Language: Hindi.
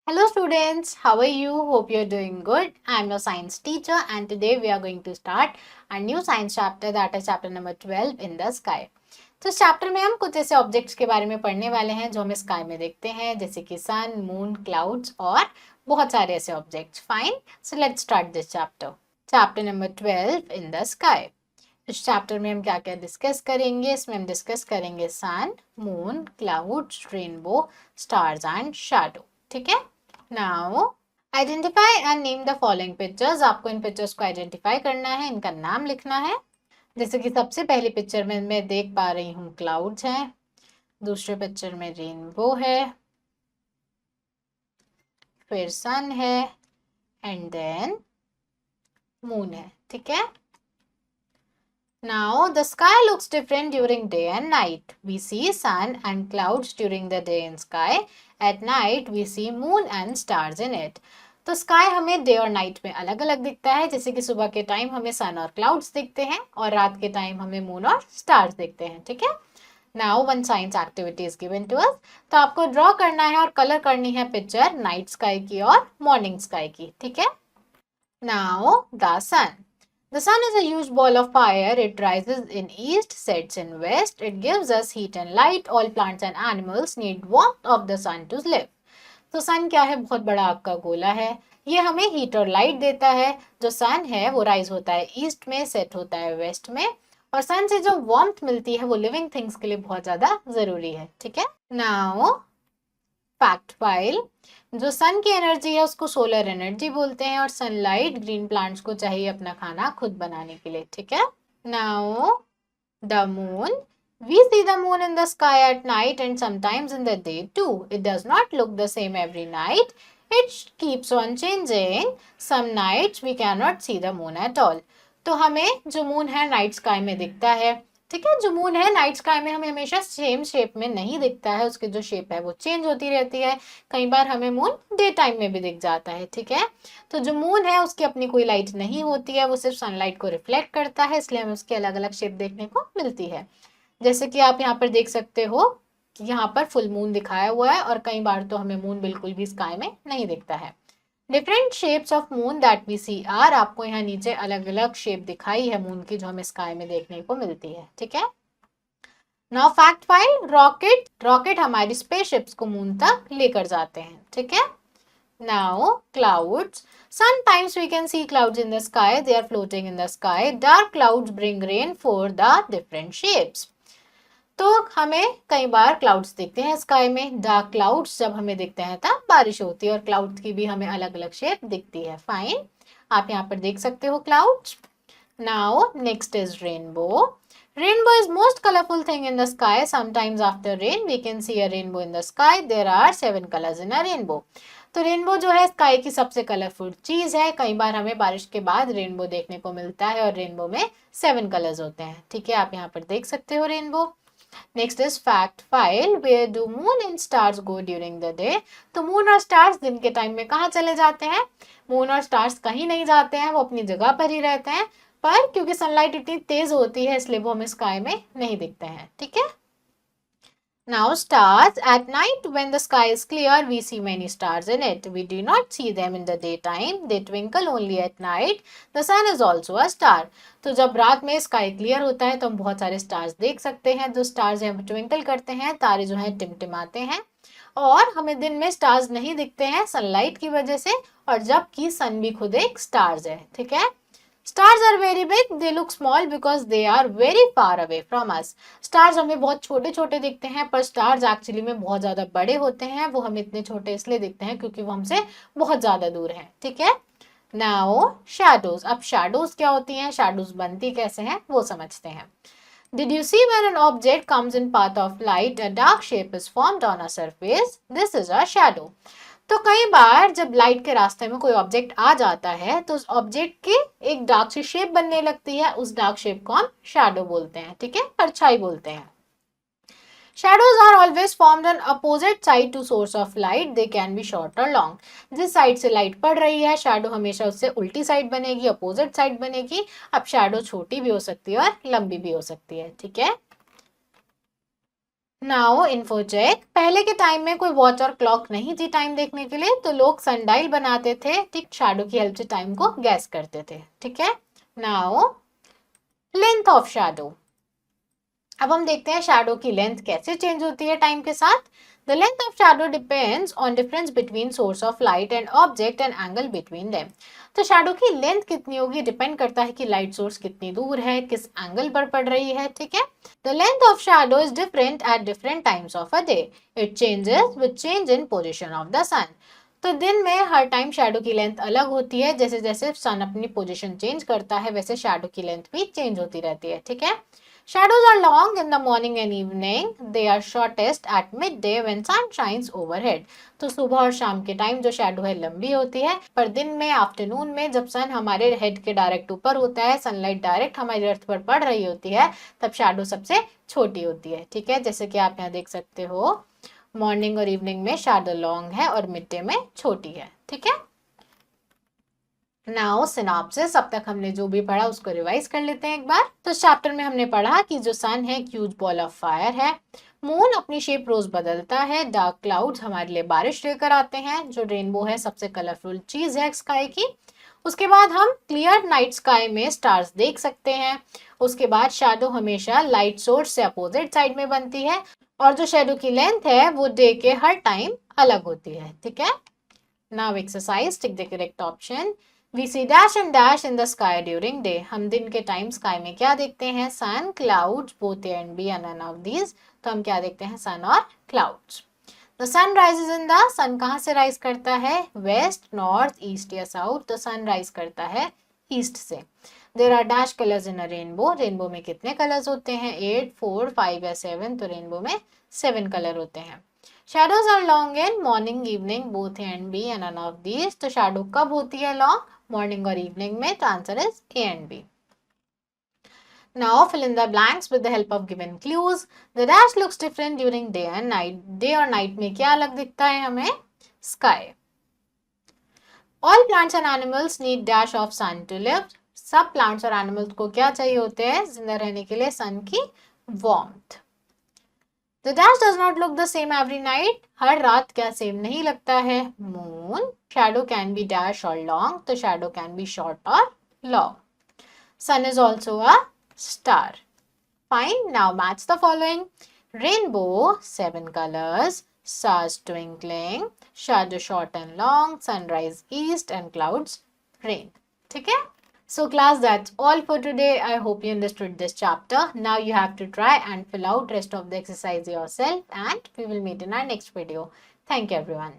Hello students, how are you? Hope you're doing good. I'm your science teacher and today we are going to start a new science chapter that is chapter number 12 in the sky. तो इस चैप्टर में हम कुछ ऐसे ऑब्जेक्ट्स के बारे में पढ़ने वाले हैं जो हम स्काई में देखते हैं जैसे कि सन, मून, क्लाउड्स और बहुत सारे ऐसे objects. Fine, so let's start this chapter. Chapter number 12 in the sky. इस चैप्टर में हम क्या क्या डिस्कस करेंगे? इसमें हम डिस्कस करेंगे sun, moon, clouds, rainbow, stars and shadow. ठीक है. Now identify and name the following pictures. आपको इन पिक्चर्स को आइडेंटिफाई करना है, इनका नाम लिखना है. जैसे कि सबसे पहली पिक्चर में मैं देख पा रही हूँ क्लाउड्स हैं, दूसरे पिक्चर में रेनबो है, फिर सन है एंड देन मून है. ठीक है. Now the sky looks different during day and night. We see sun and clouds during the day in sky. At night we see moon and stars in it. तो स्काई हमें डे और नाइट में अलग अलग दिखता है. जैसे कि सुबह के टाइम हमें सन और क्लाउड्स दिखते हैं और रात के टाइम हमें मून और स्टार्स दिखते हैं. ठीक है. Now one science activity is given to us. तो आपको ड्रॉ करना है और कलर करनी है पिक्चर नाइट स्काई की और मॉर्निंग स्काई की. ठीक है. Now the sun. The sun is a huge ball of fire. It rises in east, sets in west. It gives us heat and light. All plants and animals need warmth of the sun to live. तो सन क्या है? बहुत बड़ा आग का गोला है. ये हमें हीट और लाइट देता है. जो सन है वो राइज होता है ईस्ट में, सेट होता है वेस्ट में. और सन से जो वार्मथ मिलती है वो लिविंग थिंग्स के लिए बहुत ज्यादा जरूरी है. ठीक है. Now fact file. जो सन की एनर्जी है उसको सोलर एनर्जी बोलते हैं और सनलाइट ग्रीन प्लांट्स को चाहिए अपना खाना खुद बनाने के लिए. ठीक है. Now the moon. We see the moon in the sky at night and sometimes in the day too. It does not look the same every night. It keeps on changing. Some nights we cannot see the moon at all. तो हमें जो मून है नाइट स्काई में दिखता है. ठीक है. जो मून है नाइट स्काई में हमें हमेशा सेम शेप में नहीं दिखता है. उसकी जो शेप है वो चेंज होती रहती है. कई बार हमें मून डे टाइम में भी दिख जाता है. ठीक है. तो जो मून है उसकी अपनी कोई लाइट नहीं होती है, वो सिर्फ सनलाइट को रिफ्लेक्ट करता है, इसलिए हमें उसकी अलग अलग शेप देखने को मिलती है. जैसे कि आप यहाँ पर देख सकते हो कि यहाँ पर फुल मून दिखाया हुआ है और कई बार तो हमें मून बिल्कुल भी स्काई में नहीं दिखता है. Different shapes of moon that we see are. आपको यहाँ नीचे अलग अलग शेप दिखाई है मून की जो हमें स्काई में देखने को मिलती है. ठीक है. Now fact five. रॉकेट हमारी स्पेसशिप्स को मून तक लेकर जाते हैं. ठीक है. Now, clouds. Sometimes we can see clouds in the sky. They are floating in the sky. Dark clouds bring rain for the different shapes. तो हमें कई बार क्लाउड्स दिखते हैं स्काई में. डार्क क्लाउड्स जब हमें दिखते हैं तब बारिश होती है और क्लाउड्स की भी हमें अलग अलग शेप दिखती है. फाइन, आप यहाँ पर देख सकते हो clouds. Now next is rainbow. Rainbow is most colorful thing in the sky. Sometimes after rain we can see a rainbow in the sky. There are 7 colors in a rainbow. तो रेनबो जो है स्काई की सबसे कलरफुल चीज है. कई बार हमें बारिश के बाद रेनबो देखने को मिलता है और रेनबो में 7 कलर्स होते हैं. ठीक है. आप यहाँ पर देख सकते हो rainbow. Next is fact file. Where do moon and stars go during the day. तो मून और स्टार्स दिन के टाइम में कहाँ चले जाते हैं? मून और स्टार्स कहीं नहीं जाते हैं, वो अपनी जगह पर ही रहते हैं. पर क्योंकि सनलाइट इतनी तेज होती है इसलिए वो हमें स्काई में नहीं दिखते हैं. ठीक है. Now stars. At night when the sky is clear we see many stars in it. We do not see them in the daytime. They twinkle only at night. The sun is also a star. तो जब रात में स्काई क्लियर होता है तो हम बहुत सारे स्टार्स देख सकते हैं. जो स्टार्स हैं ट्विंकल करते हैं, तारे जो हैं टिमटिमाते हैं. और हमें दिन में स्टार्स नहीं दिखते हैं सनलाइट की वजह से, और जबकि सन भी खुद एक स्टार्स है. ठीक है. Stars are very big. They look small because they are very far away from us. Stars हमें बहुत छोटे छोटे दिखते हैं पर stars एक्चुअली में बहुत ज़्यादा बड़े होते हैं. वो हमें इतने छोटे इसलिए दिखते हैं क्योंकि वो हमसे बहुत ज़्यादा दूर हैं. ठीक है. Now shadows. अब shadows क्या होती हैं, shadows बनती कैसे हैं वो समझते हैं. Did you see when an object comes in path of light, a dark shape is formed on a surface? This is a shadow. तो कई बार जब लाइट के रास्ते में कोई ऑब्जेक्ट आ जाता है तो उस ऑब्जेक्ट की एक डार्क सी शेप बनने लगती है. उस डार्क शेप को हम शैडो बोलते हैं. ठीक है. परछाई बोलते हैं. Shadows are always formed on opposite side to source of light. They can be short or long. जिस साइड से लाइट पड़ रही है शैडो हमेशा उससे उल्टी साइड बनेगी, अपोजिट साइड बनेगी. अब शैडो छोटी भी हो सकती है और लंबी भी हो सकती है. ठीक है. Now info check. पहले के टाइम में कोई वॉच और क्लॉक नहीं थी टाइम देखने के लिए, तो लोग सनडाइल बनाते थे, ठीक, शैडो की हेल्प से टाइम को गैस करते थे, ठीक है। Now length of shadow. अब हम देखते हैं शैडो की लेंथ कैसे चेंज होती है टाइम के साथ। The length of shadow depends on difference between source of light and object and angle between them. तो शैडो की लेंथ कितनी होगी डिपेंड करता है कि लाइट सोर्स कितनी दूर है, किस एंगल पर पड़ रही है, ठीक है। The length of shadow is different at different times of a day. It changes with change in position of the sun. तो दिन में हर टाइम शैडो की लेंथ अलग होती है, जैसे जैसे सन अपनी पोजीशन चेंज करता है वैसे शैडो की लेंथ भी चेंज होती रहती है, ठीक है। Shadows are long in the morning and evening. They are shortest at midday when sun shines overhead. तो सुबह और शाम के टाइम जो शैडो है लंबी होती है, पर दिन में आफ्टरनून में जब सन हमारे हेड के डायरेक्ट ऊपर होता है, सनलाइट डायरेक्ट हमारी अर्थ पर पड़ रही होती है, तब शैडो सबसे छोटी होती है, ठीक है। जैसे कि आप यहाँ देख सकते हो, मॉर्निंग और इवनिंग में शैडो लॉन्ग है और मिड डे में छोटी है, ठीक है। Now synopsis. अब तक हमने जो भी पढ़ा उसको रिवाइज कर लेते हैं एक बार। तो इस चैप्टर में हमने पढ़ा कि जो सन है ह्यूज बॉल ऑफ फायर है, मून अपनी शेप रोज बदलता है, डार्क क्लाउड्स हमारे लिए बारिश लेकर आते हैं, जो रेनबो है सबसे कलरफुल चीज है स्काई की। उसके बाद हम क्लियर नाइट स्काई में स्टार्स देख सकते हैं। उसके बाद शैडो हमेशा लाइट सोर्स से अपोजिट साइड में बनती है, और जो शैडो की लेंथ है वो डे के हर टाइम अलग होती है, ठीक है। Now exercise, tick the correct option. We see dash and dash in the sky during day. हम दिन के टाइम स्काई में क्या देखते हैं? Sun, clouds, both A and B and none of these. तो हम क्या देखते हैं? सन और clouds. The sun rises in the, sun कहाँ से राइज करता है? वेस्ट, नॉर्थ, ईस्ट या साउथ। तो सन राइज करता है ईस्ट से। देर are dash colours in a rainbow. Rainbow में कितने कलर्स होते हैं? 8, 4, 5 या 7। तो रेनबो में 7 कलर होते हैं। Shadows are long in morning, evening, both A and B and none of these. तो shadow कब होती है long? Morning और evening में। तो answer is A and B. Now fill in the blanks with the help of given clues. The dash looks different during day and night. Day और night में क्या अलग दिखता है हमें? Sky. All plants and animals need dash of sun to live. सब plants और animals को क्या चाहिए होते हैं जिंदा रहने के लिए? sun की warmth. The dash does not look the same every night. हर रात क्या सेम नहीं लगता है? Moon. Shadow can be dash or long. तो shadow can be short or long. Sun is also a star. Fine. Now match the following. Rainbow, 7 colors. Stars twinkling. Shadow short and long. Sunrise east and clouds rain. ठीक है? So class, that's all for today. I hope you understood this chapter. Now you have to try and fill out rest of the exercise yourself, and we will meet in our next video. Thank you everyone.